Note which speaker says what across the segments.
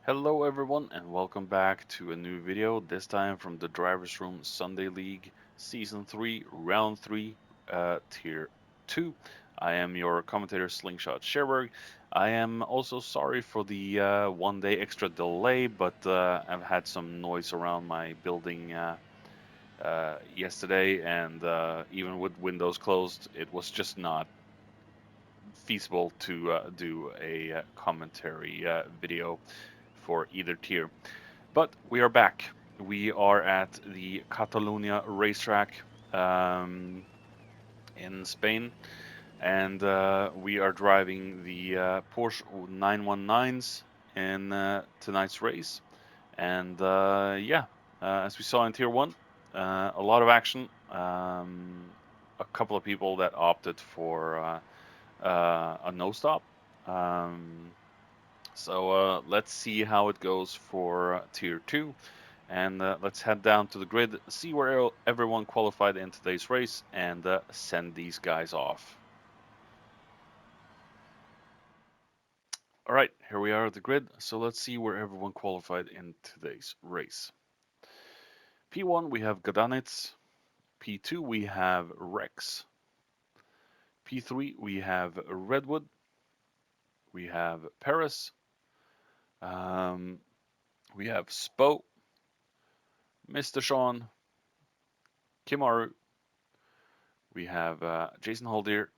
Speaker 1: Hello everyone and welcome back to a new video, this time from the Drivers Room Sunday League Season 3, Round 3, Tier 2. I am your commentator Slingshot Sherberg. I am also sorry for the 1 day extra delay, but I've had some noise around my building yesterday, and even with windows closed, it was just not feasible to do a commentary video for either tier. But we are back. We are at the Catalonia racetrack in Spain, and we are driving the Porsche 919s in tonight's race. And yeah, as we saw in Tier 1, a lot of action. A couple of people that opted for a no stop. Um, so let's see how it goes for Tier 2. And let's head down to the grid, see where everyone qualified in today's race, and send these guys off. All right, here we are at the grid. So let's see where everyone qualified in today's race. P1, we have Gadanitz. P2, we have Rex. P3, we have Redwood. We have Paris. We have Spo, Mr. Sean, Kimaru. We have Jason Haldir,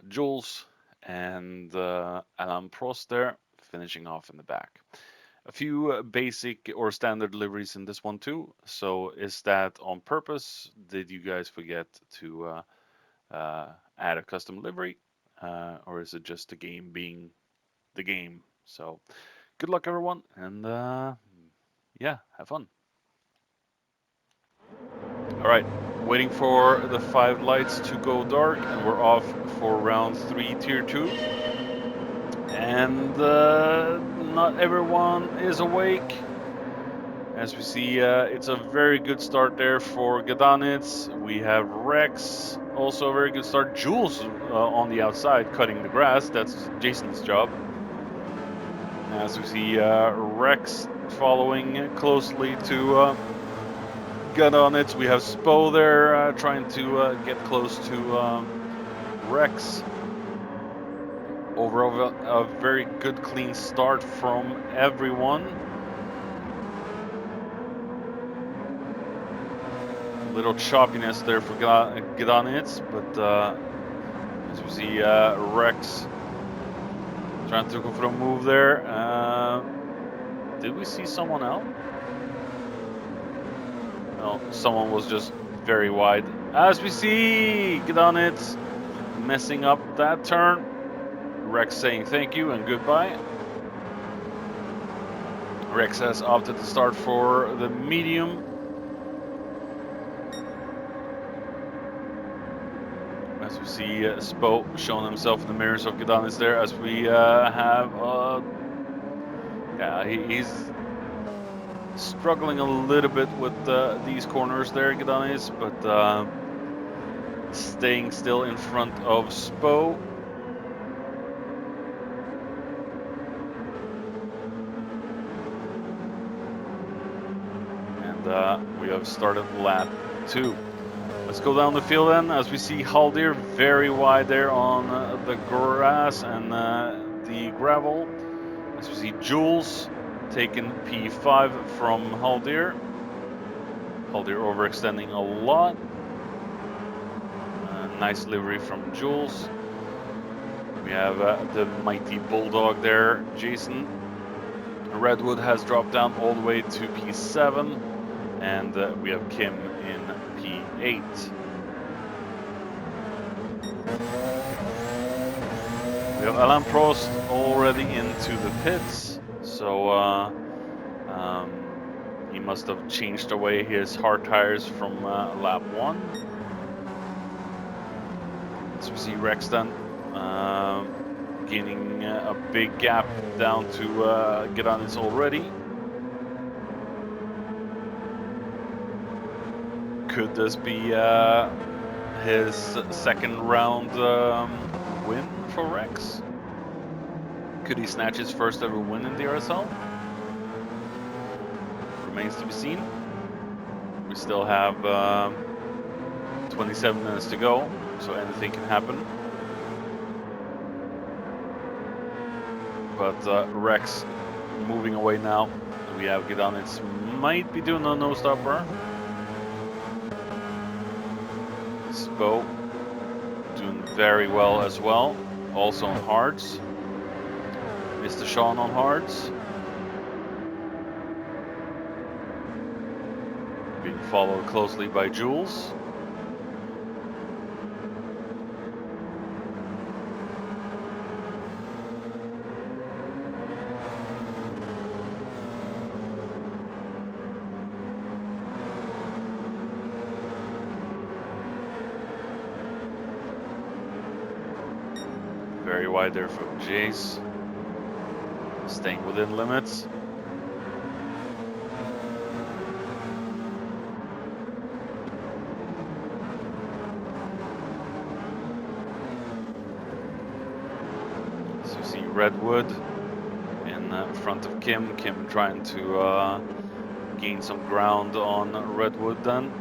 Speaker 1: Jules, and Alan Prost there, finishing off in the back. A few basic or standard liveries in this one too. So is that on purpose? Did you guys forget to add a custom livery? Or is it just the game being the game? So good luck everyone, and yeah, have fun. All right, waiting for the 5 lights to go dark, and we're off for round 3, tier 2. And not everyone is awake. As we see, it's a very good start there for Gadanitz. We have Rex, also a very good start. Jules on the outside cutting the grass. That's Jason's job. As we see, Rex following closely to Gadanitz. We have Spo there trying to get close to Rex. Overall, a very good, clean start from everyone. Little choppiness there for Gadanitz, but as we see, Rex trying to go for a move there. Did we see someone out? No, someone was just very wide. As we see, Gadanitz messing up that turn. Rex saying thank you and goodbye. Rex has opted to start for the medium. As we see Spo showing himself in the mirrors of Gadanitz there, as we have, yeah, he's struggling a little bit with these corners there, Gadanitz, but staying still in front of Spo. And we have started lap 2. Let's go down the field then, as we see Haldir very wide there on the grass and the gravel. As we see Jules taking P5 from Haldir. Haldir overextending a lot. Nice livery from Jules. We have the mighty Bulldog there, Jason. Redwood has dropped down all the way to P7. And we have Kim in P8. We have Alain Prost already into the pits, so he must have changed away his hard tires from lap 1. As we see Rex then gaining a big gap down to Gadanitz already. Could this be his second round win for Rex? Could he snatch his first ever win in DRSL? Remains to be seen. We still have 27 minutes to go, so anything can happen. But Rex moving away now. We have Gidanitz might be doing a no-stopper. Spo doing very well as well. Also on hards. Mr. Sean on hards. Being followed closely by Jules. Very wide there for Jace. Staying within limits. So you see Redwood in front of Kim. Kim trying to gain some ground on Redwood then.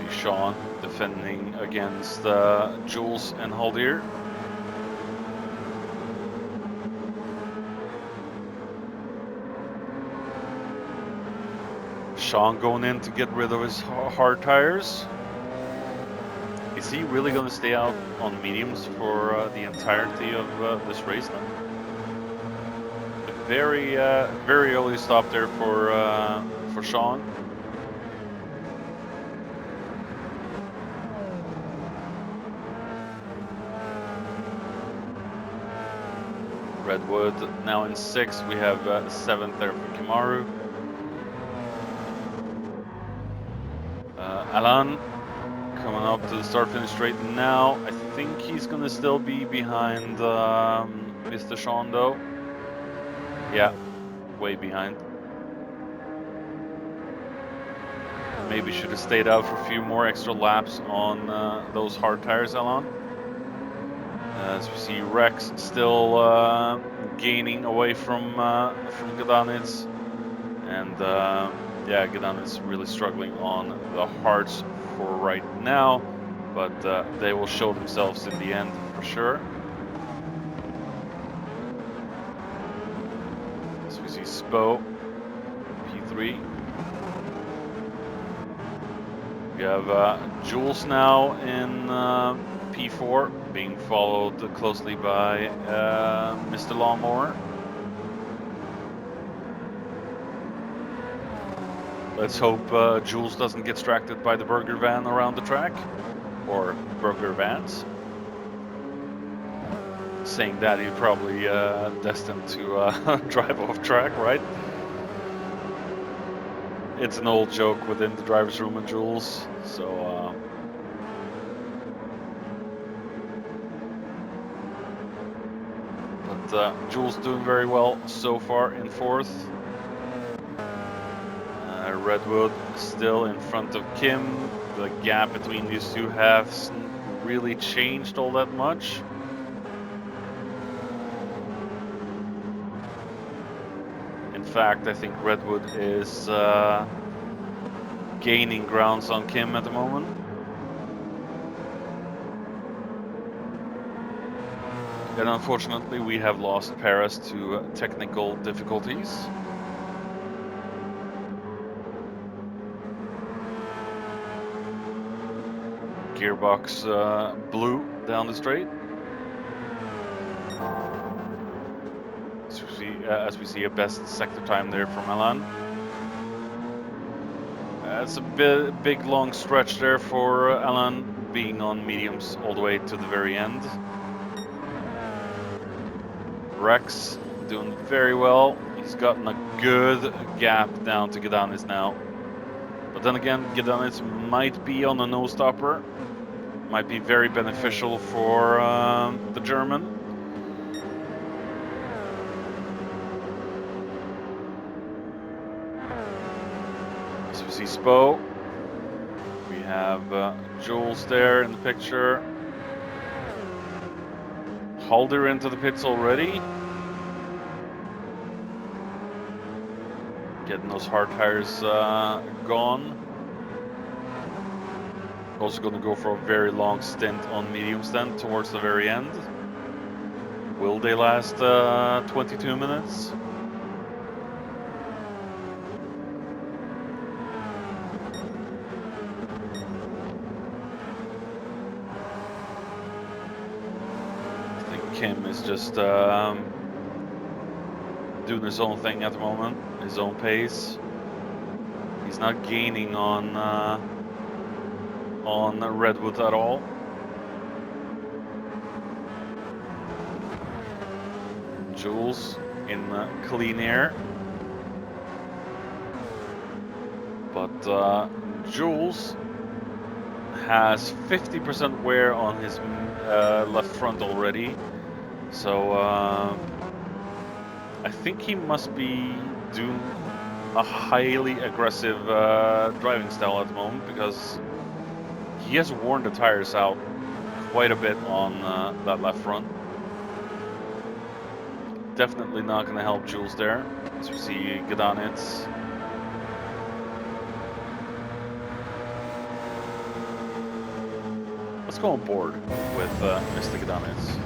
Speaker 1: Sean defending against Jules and Haldir. Sean going in to get rid of his hard tires. Is he really going to stay out on mediums for the entirety of this race then? A very early stop there for Sean. Redwood now in 6th. We have 7th there for Kimaru. Alan coming up to the start-finish straight now. I think he's going to still be behind Mr. Sean though. Yeah, way behind. Maybe should have stayed out for a few more extra laps on those hard tires, Alan. As we see Rex still gaining away from Gidanitz, and yeah, Gidanitz really struggling on the hards for right now, but they will show themselves in the end for sure. As we see Spo, P3. We have Jules now in P4, being followed closely by Mr. Lawnmower. Let's hope Jules doesn't get distracted by the burger van around the track, or burger vans. Saying that, he's probably destined to drive off track, right? It's an old joke within the driver's room and Jules, so but Jules doing very well so far in 4th. Redwood still in front of Kim. The gap between these two hasn't really changed all that much. In fact, I think Redwood is gaining grounds on Kim at the moment. And unfortunately, we have lost Paris to technical difficulties. Gearbox blew down the straight. As we see a best sector time there from Alan. It's a big long stretch there for Alan, being on mediums all the way to the very end. Rex doing very well. He's gotten a good gap down to Gidanitz now. But then again, Gdanitz might be on a no-stopper. Might be very beneficial for the German. So we see Spo. We have Jules there in the picture. Halder into the pits already. Getting those hard tires gone. Also going to go for a very long stint on medium stand towards the very end. Will they last 22 minutes? I think Kim is just doing his own thing at the moment, his own pace. He's not gaining on Redwood at all. Jules in clean air, but Jules has 50% wear on his left front already, so I think he must be doing a highly aggressive driving style at the moment, because he has worn the tires out quite a bit on that left front. Definitely not going to help Jules there, as we see Gdanitz. Let's go on board with Mr. Gdanitz.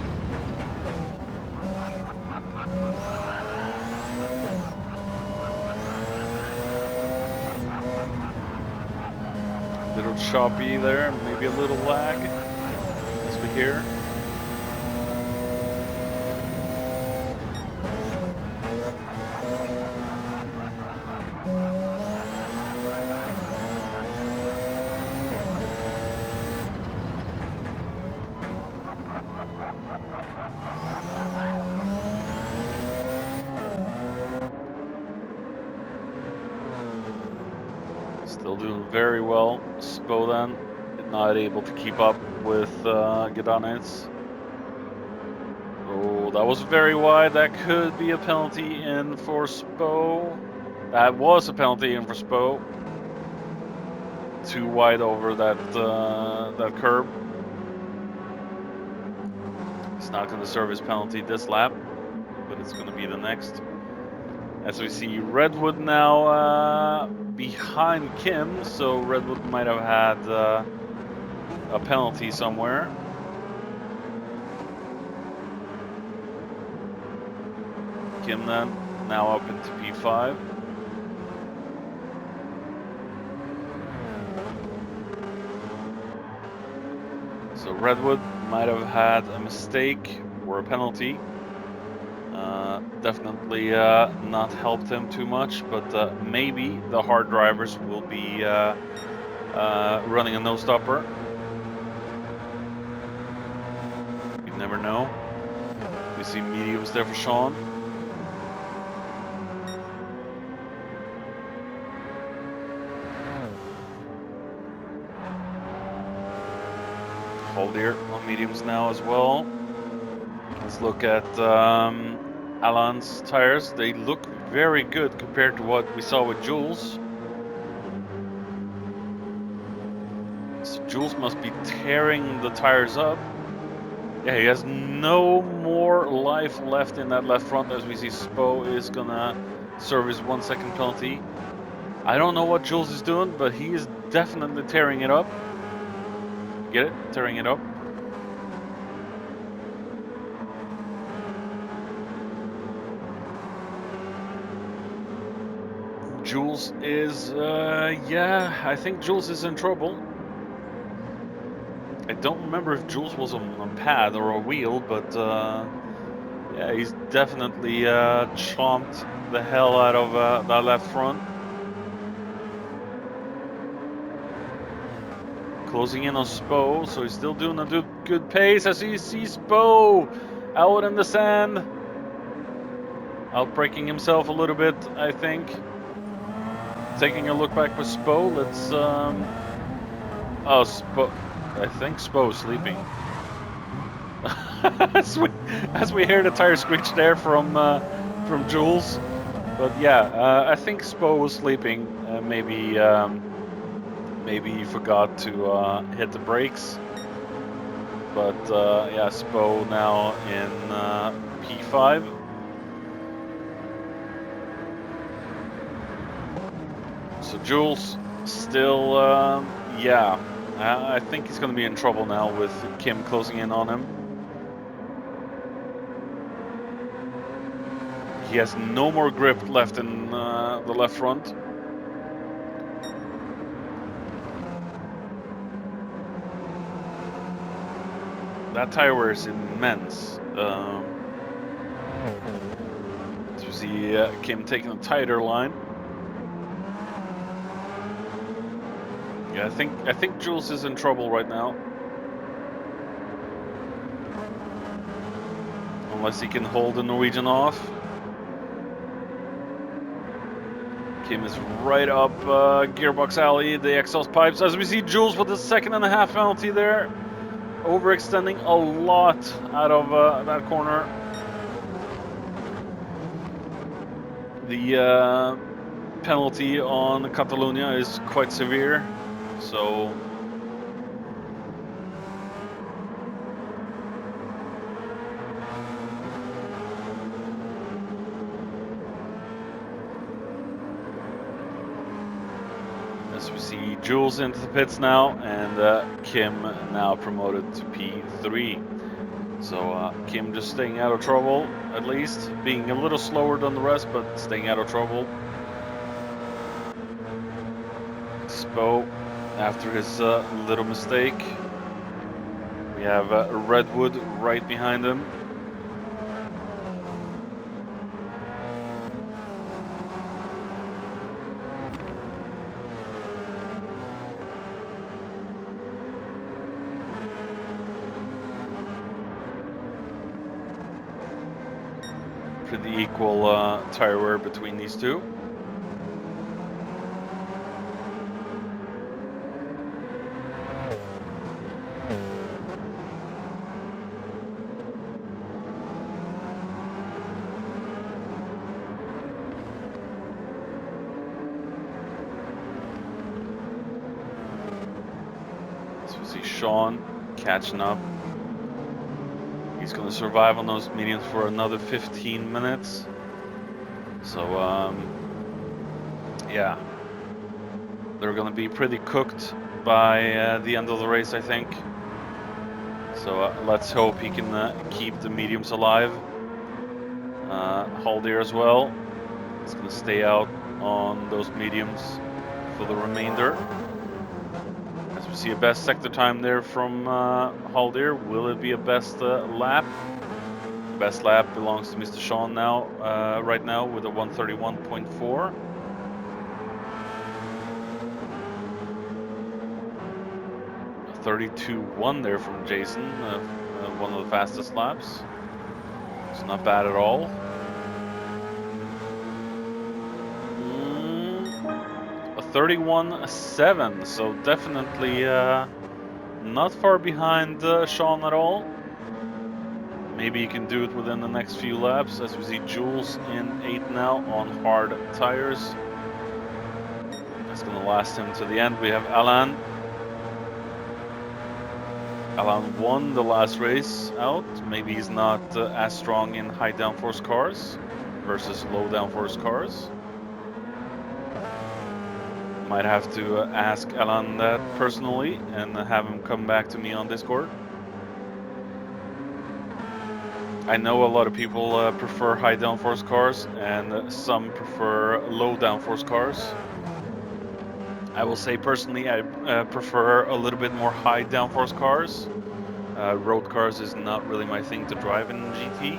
Speaker 1: Little choppy there, maybe a little lag, as we hear. Still doing very well. Spodan not able to keep up with Gdanitz. Oh, that was very wide. That could be a penalty in for Spo. That was a penalty in for Spo. Too wide over that that curb. He's not going to serve his penalty this lap, but it's going to be the next. As we see Redwood now behind Kim, so Redwood might have had a penalty somewhere. Kim then now up into P5. So Redwood might have had a mistake or a penalty. Definitely not helped him too much, but maybe the hard drivers will be running a no-stopper. You never know. We see mediums there for Sean. Halder on mediums now as well. Let's look at Alan's tires. They look very good compared to what we saw with Jules. So Jules must be tearing the tires up. Yeah, he has no more life left in that left front, as we see Spo is gonna serve his 1 second penalty. I don't know what Jules is doing, but he is definitely tearing it up. Get it? Tearing it up. Jules is, yeah, I think Jules is in trouble. I don't remember if Jules was on a pad or a wheel, but yeah, he's definitely chomped the hell out of that left front. Closing in on Spo, so he's still doing a good pace as you see Spo out in the sand. Outbraking himself a little bit, I think. taking a look back with Spo, let's oh, Spo, I think Spo's sleeping. as we hear the tire screech there from Jules. But yeah, I think Spo was sleeping. Maybe he forgot to hit the brakes. But yeah, Spo now in P5. So Jules still, yeah, I think he's going to be in trouble now with Kim closing in on him. He has no more grip left in the left front. That tire wear is immense. So we see Kim taking a tighter line. Yeah, I think Jules is in trouble right now. Unless he can hold the Norwegian off. Kim is right up Gearbox Alley, the exhaust pipes. As we see Jules with a 2.5 penalty there. Overextending a lot out of that corner. The penalty on Catalonia is quite severe, so as we see Jules into the pits now, and Kim now promoted to P3. So Kim just staying out of trouble, at least. Being a little slower than the rest, but staying out of trouble. Spo, after his little mistake. We have Redwood right behind him. Pretty equal tire wear between these two. So we see Sean catching up. He's going to survive on those mediums for another 15 minutes. So, yeah, they're going to be pretty cooked by the end of the race, I think. So let's hope he can keep the mediums alive. Haldir as well. He's going to stay out on those mediums for the remainder. As we see a best sector time there from Haldir. Will it be a best lap? Best lap belongs to Mr. Sean now, right now, with a 131.4. A 32.1 there from Jason, one of the fastest laps. It's not bad at all. A 31.7, so definitely not far behind Sean at all. Maybe he can do it within the next few laps, as we see Jules in 8th now on hard tires. That's going to last him to the end. We have Alain. Alain won the last race out. Maybe he's not as strong in high downforce cars versus low downforce cars. Might have to ask Alain that personally and have him come back to me on Discord. I know a lot of people prefer high downforce cars and some prefer low downforce cars. I will say personally I prefer a little bit more high downforce cars. Road cars is not really my thing to drive in GT.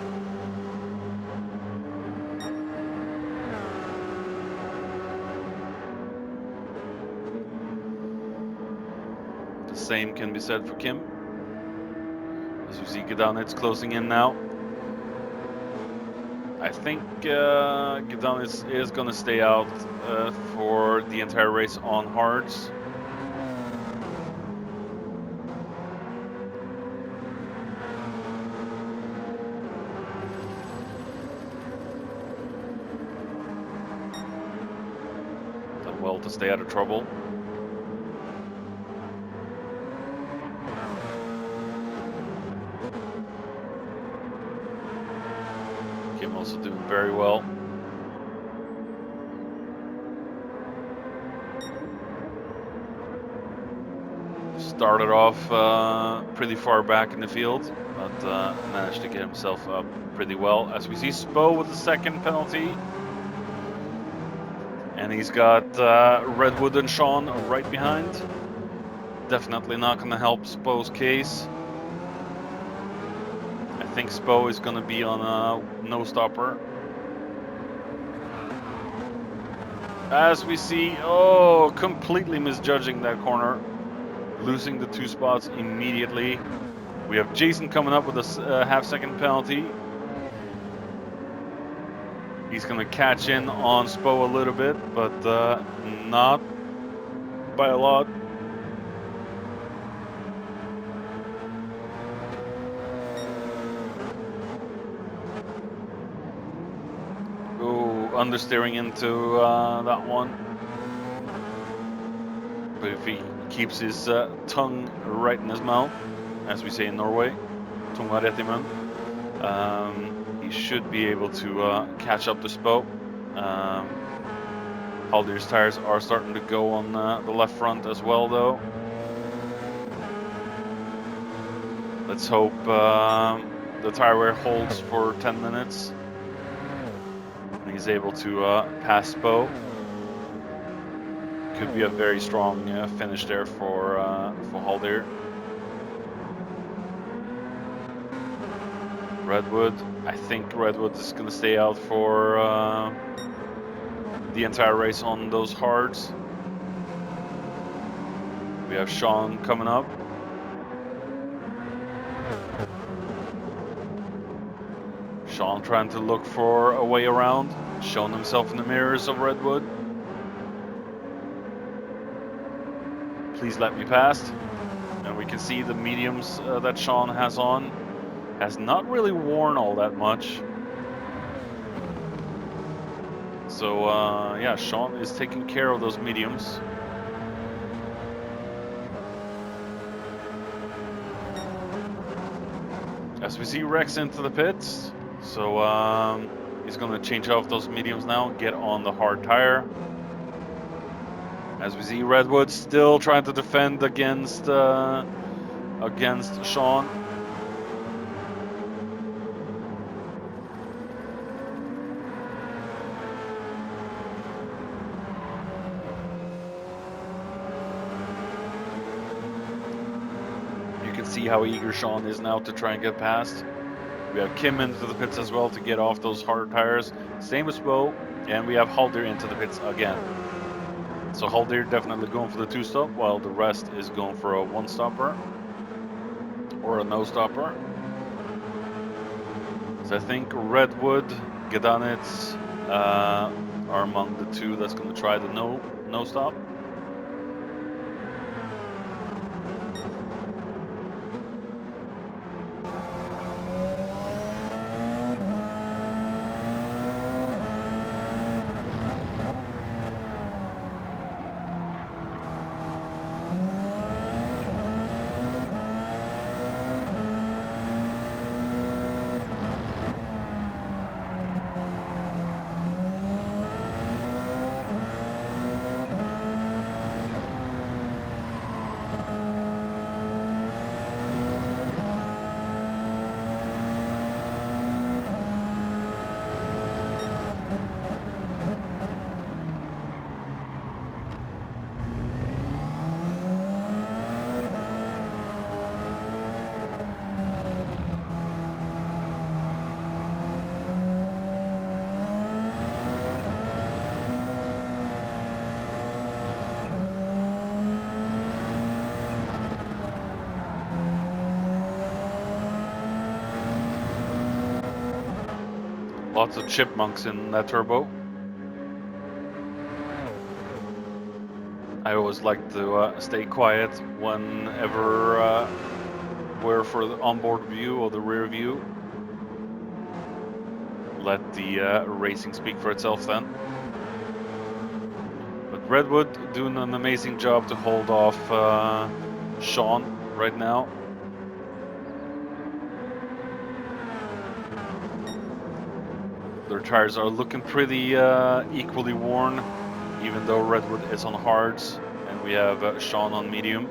Speaker 1: The same can be said for Kim. As you see Gedanitz closing in now. I think Gidon is going to stay out for the entire race on hards. Done well to stay out of trouble. Kim also doing very well. Started off pretty far back in the field, but managed to get himself up pretty well. As we see Spo with the second penalty. And he's got Redwood and Sean right behind. Definitely not going to help Spo's case. I think Spo is going to be on a no-stopper. As we see, oh, completely misjudging that corner. Losing the 2 spots immediately. We have Jason coming up with a half-second penalty. He's going to catch in on Spo a little bit, but not by a lot. Ooh, understeering into that one. But if he keeps his tongue right in his mouth, as we say in Norway, tunga rett I mun, he should be able to catch up to Spo. Haldyr's tires are starting to go on the left front as well, though. Let's hope the tire wear holds for 10 minutes. And he's able to pass Spo. Could be a very strong finish there for Haldyr. Redwood, I think Redwood is going to stay out for the entire race on those hards. We have Sean coming up. Sean trying to look for a way around, showing himself in the mirrors of Redwood. Please let me past. And we can see the mediums that Sean has on. Has not really worn all that much. So yeah, Sean is taking care of those mediums. As we see Rex into the pits. So he's going to change off those mediums now, get on the hard tire. As we see Redwood still trying to defend against Sean. You can see how eager Sean is now to try and get past. We have Kim into the pits as well to get off those hard tires. Same with Spo, and we have Haldyr into the pits again. So Haldyr definitely going for the 2-stop, while the rest is going for a 1-stopper or a no-stopper. So I think Redwood, Gedanitz are among the 2 that's going to try the no-stop. Lots of chipmunks in that turbo. I always like to stay quiet whenever we're for the onboard view or the rear view. Let the racing speak for itself then. But Redwood doing an amazing job to hold off Sean right now. Their tires are looking pretty equally worn, even though Redwood is on hards and we have Sean on medium.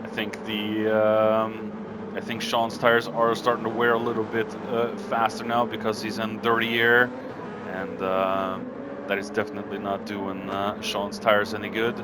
Speaker 1: I think Sean's tires are starting to wear a little bit faster now because he's in dirty air, and that is definitely not doing Sean's tires any good.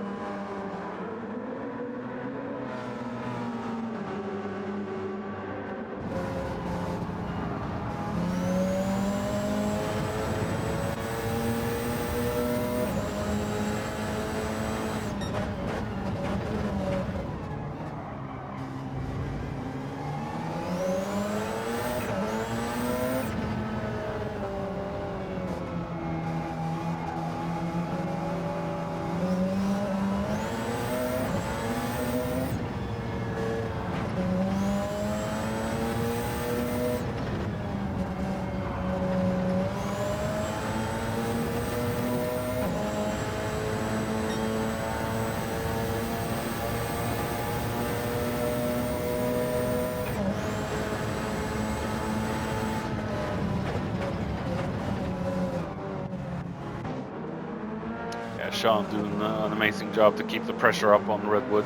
Speaker 1: Sean doing an amazing job to keep the pressure up on Redwood.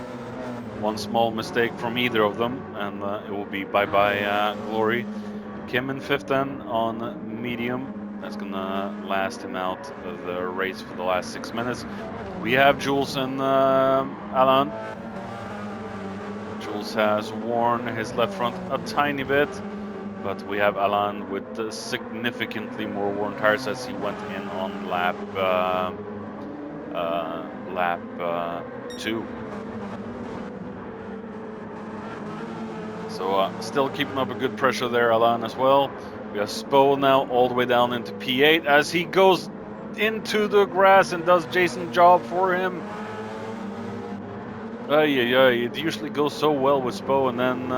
Speaker 1: One small mistake from either of them, and it will be bye-bye glory. Kim in 5th then on medium. That's gonna last him out of the race for the last 6 minutes. We have Jules and Alan. Jules has worn his left front a tiny bit, but we have Alan with significantly more worn tires as he went in on lap 2. So still keeping up a good pressure there, Alan, as well. We have Spo now all the way down into P8 as he goes into the grass and does Jason's job for him. It usually goes so well with Spo, and then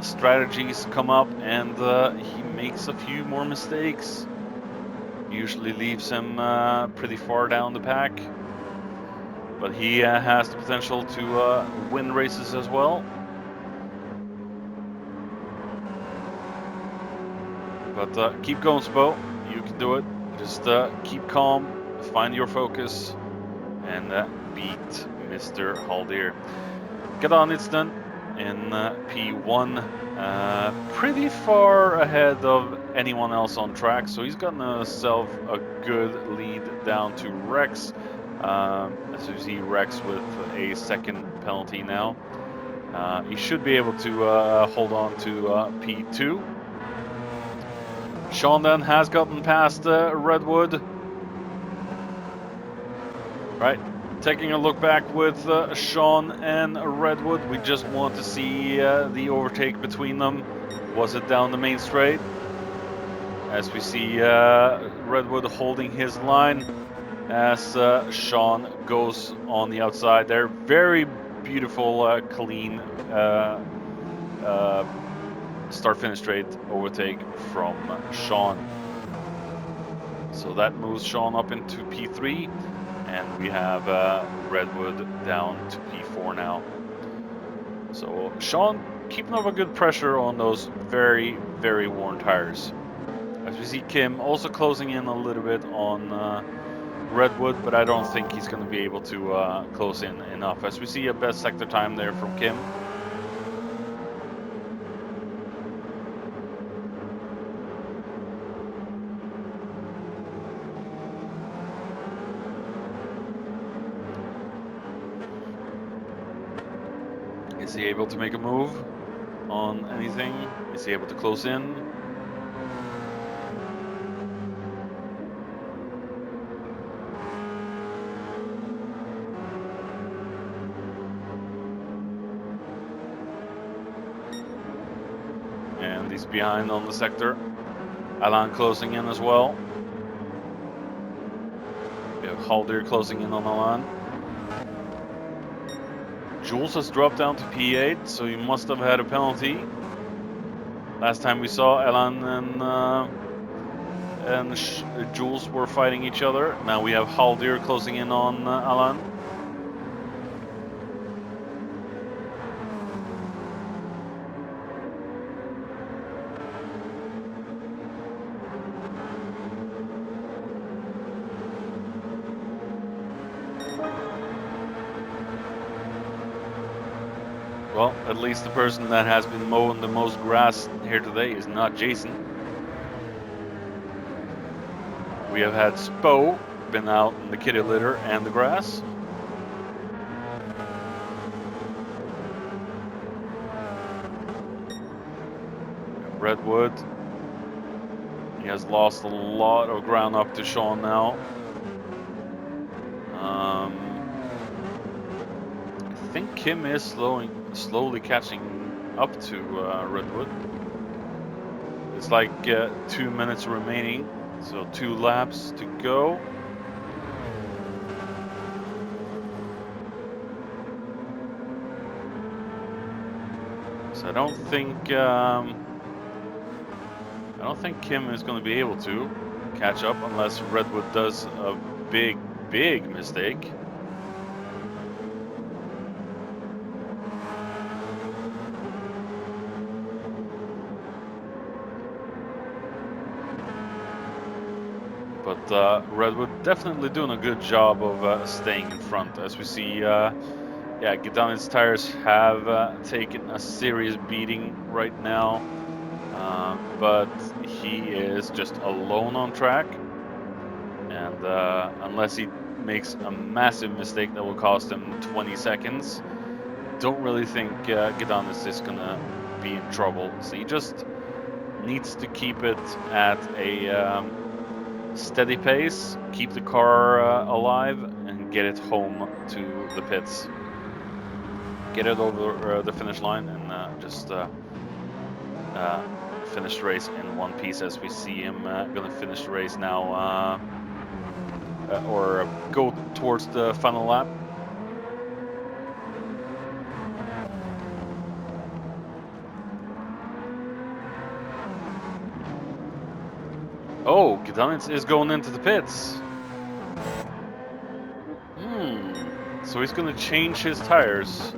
Speaker 1: strategies come up and he makes a few more mistakes. Usually leaves him pretty far down the pack. But he has the potential to win races as well. But keep going, Spo. You can do it. Just keep calm, find your focus, and beat Mr. Haldir. Get on it's done in P1. Pretty far ahead of anyone else on track, so he's gotten himself a good lead down to Rex. As you see, Rex with a second penalty now. He should be able to hold on to P2. Sean then has gotten past Redwood. Right, taking a look back with Sean and Redwood, we just want to see the overtake between them. Was it down the main straight? As we see Redwood holding his line as Sean goes on the outside there. Very beautiful, clean start-finish straight overtake from Sean. So that moves Sean up into P3, and we have Redwood down to P4 now. So Sean keeping up a good pressure on those very, very worn tires. As we see Kim also closing in a little bit on Redwood, but I don't think he's going to be able to close in enough. As we see a best sector time there from Kim. Is he able to make a move on anything? Is he able to close in? And he's behind on the sector. Alan closing in as well. We have Haldir closing in on Alan. Jules has dropped down to P8, so he must have had a penalty. Last time we saw Alan and Jules were fighting each other. Now we have Haldir closing in on Alan. Well, at least the person that has been mowing the most grass here today is not Jason. We have had Spo been out in the kitty litter and the grass. Redwood. He has lost a lot of ground up to Sean now. I think Kim is slowly catching up to Redwood. It's like 2 minutes remaining, so 2 laps to go. So I don't think Kim is going to be able to catch up unless Redwood does a big mistake. But Redwood definitely doing a good job of staying in front. As we see, yeah, Gedanit's tires have taken a serious beating right now. But he is just alone on track. And unless he makes a massive mistake that will cost him 20 seconds, don't really think Gedanit is going to be in trouble. So he just needs to keep it at a steady pace, keep the car alive, and get it home to the pits. Get it over the finish line and just finish the race in one piece, as we see him gonna finish the race now, or go towards the final lap. Oh, Gedanit is going into the pits. So he's gonna change his tires.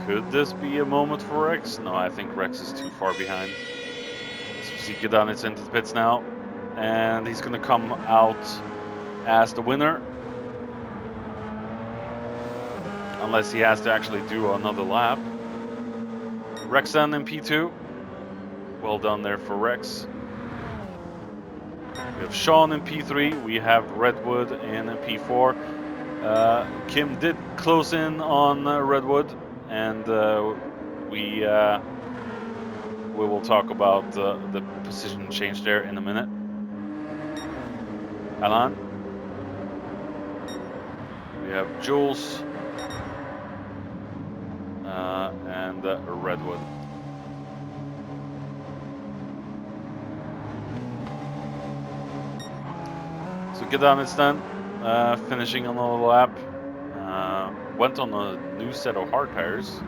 Speaker 1: Could this be a moment for Rex? No, I think Rex is too far behind. So we see Gedanit into the pits now, and he's gonna come out as the winner. Unless he has to actually do another lap. Rex then in P2. Well done there for Rex. We have Sean in P3. We have Redwood in P4. Kim did close in on Redwood, and we will talk about the position change there in a minute. Alan. We have Jules and Redwood. So Gedanit then finishing another lap. Went on a new set of hard tires.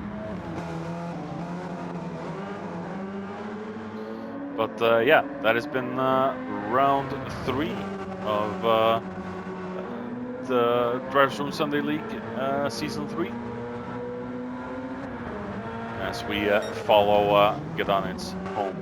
Speaker 1: But yeah, that has been round 3 of the Drivers Room Sunday League Season 3. As we follow Gedanit home.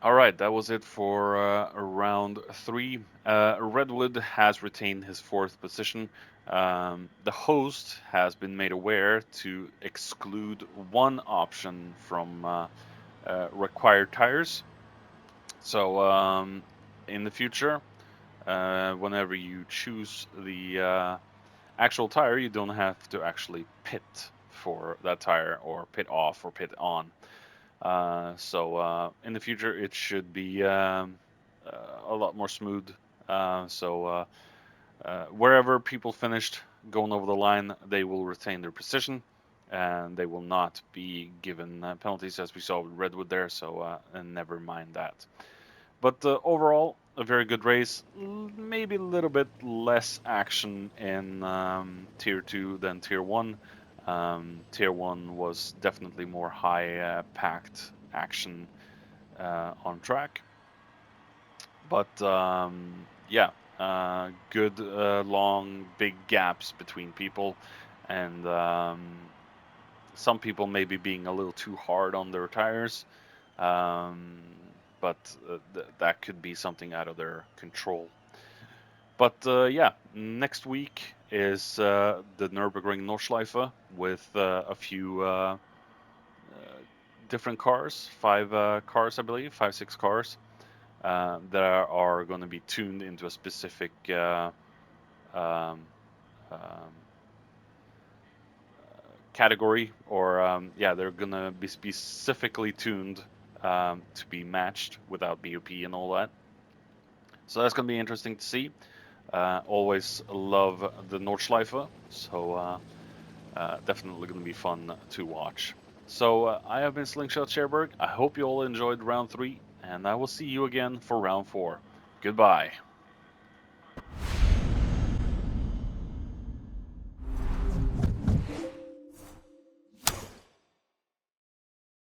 Speaker 1: All right, that was it for round 3. Redwood has retained his 4th position. The host has been made aware to exclude one option from required tires. So in the future, whenever you choose the actual tire, you don't have to actually pit for that tire or pit off or pit on. So in the future, it should be a lot more smooth. Wherever people finished going over the line, they will retain their position, and they will not be given penalties as we saw with Redwood there. So and never mind that. But overall, a very good race. Maybe a little bit less action in Tier 2 than Tier 1. Tier 1 was definitely more high packed action on track. But yeah, good long, big gaps between people. And some people maybe being a little too hard on their tires. Um, but that could be something out of their control. But yeah, next week is the Nürburgring Nordschleife with a few different cars, 5 cars, I believe, 5, 6 cars that are going to be tuned into a specific um, um, category, or yeah, they're going to be specifically tuned to be matched without BOP and all that. So that's going to be interesting to see. Always love the Nordschleife, so definitely going to be fun to watch. So I have been Slingshot Cherberg. I hope you all enjoyed round 3, and I will see you again for round 4. Goodbye.